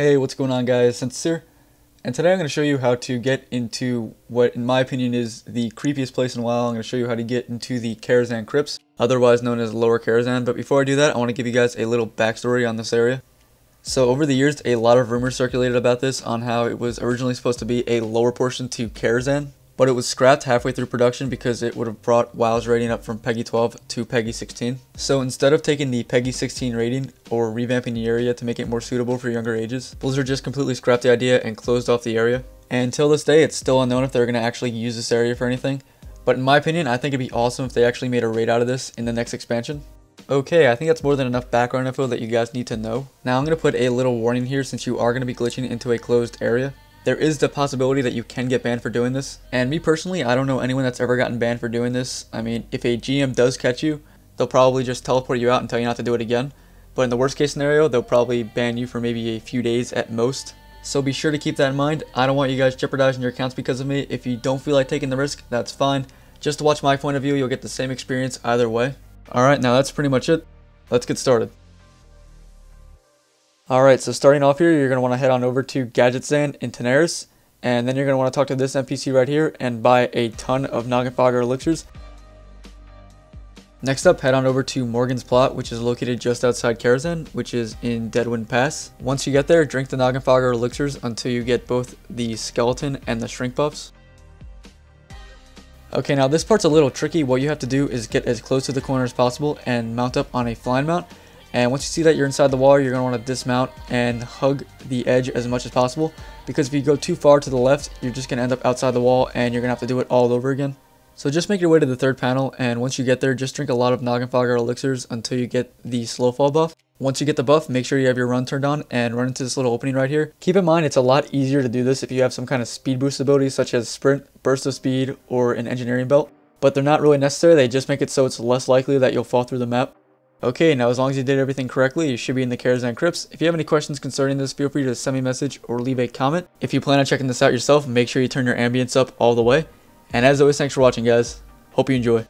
Hey, what's going on guys, Sensus here, and today I'm going to show you how to get into what in my opinion is the creepiest place in WoW. I'm going to show you how to get into the Karazhan Crypts, otherwise known as Lower Karazhan. But before I do that, I want to give you guys a little backstory on this area. So over the years, a lot of rumors circulated about this on how it was originally supposed to be a lower portion to Karazhan, but it was scrapped halfway through production because it would have brought WoW's rating up from PEGI 12 to PEGI 16. So instead of taking the PEGI 16 rating or revamping the area to make it more suitable for younger ages, Blizzard just completely scrapped the idea and closed off the area. And until this day, it's still unknown if they're going to actually use this area for anything. But in my opinion, I think it'd be awesome if they actually made a raid out of this in the next expansion. Okay, I think that's more than enough background info that you guys need to know. Now I'm going to put a little warning here since you are going to be glitching into a closed area. There is the possibility that you can get banned for doing this, and me personally, I don't know anyone that's ever gotten banned for doing this. I mean, if a GM does catch you, they'll probably just teleport you out and tell you not to do it again. But in the worst case scenario, they'll probably ban you for maybe a few days at most. So be sure to keep that in mind. I don't want you guys jeopardizing your accounts because of me. If you don't feel like taking the risk, that's fine. Just to watch my point of view, you'll get the same experience either way. Alright, now that's pretty much it. Let's get started. Alright, so starting off here, you're going to want to head on over to Gadgetzan in Tanaris, and then you're going to want to talk to this NPC right here and buy a ton of Noggenfogger elixirs. Next up, head on over to Morgan's Plot, which is located just outside Karazhan, which is in Deadwind Pass. Once you get there, drink the Noggenfogger elixirs until you get both the skeleton and the shrink buffs. Okay, now this part's a little tricky. What you have to do is get as close to the corner as possible and mount up on a flying mount. And once you see that you're inside the wall, you're going to want to dismount and hug the edge as much as possible, because if you go too far to the left, you're just going to end up outside the wall and you're going to have to do it all over again. So just make your way to the third panel, and once you get there, just drink a lot of Noggenfogger elixirs until you get the slow fall buff. Once you get the buff, make sure you have your run turned on and run into this little opening right here. Keep in mind, it's a lot easier to do this if you have some kind of speed boost ability such as sprint, burst of speed, or an engineering belt, but they're not really necessary. They just make it so it's less likely that you'll fall through the map. Okay, now as long as you did everything correctly, you should be in the Karazhan Crypts. If you have any questions concerning this, feel free to send me a message or leave a comment. If you plan on checking this out yourself, make sure you turn your ambience up all the way. And as always, thanks for watching guys. Hope you enjoy.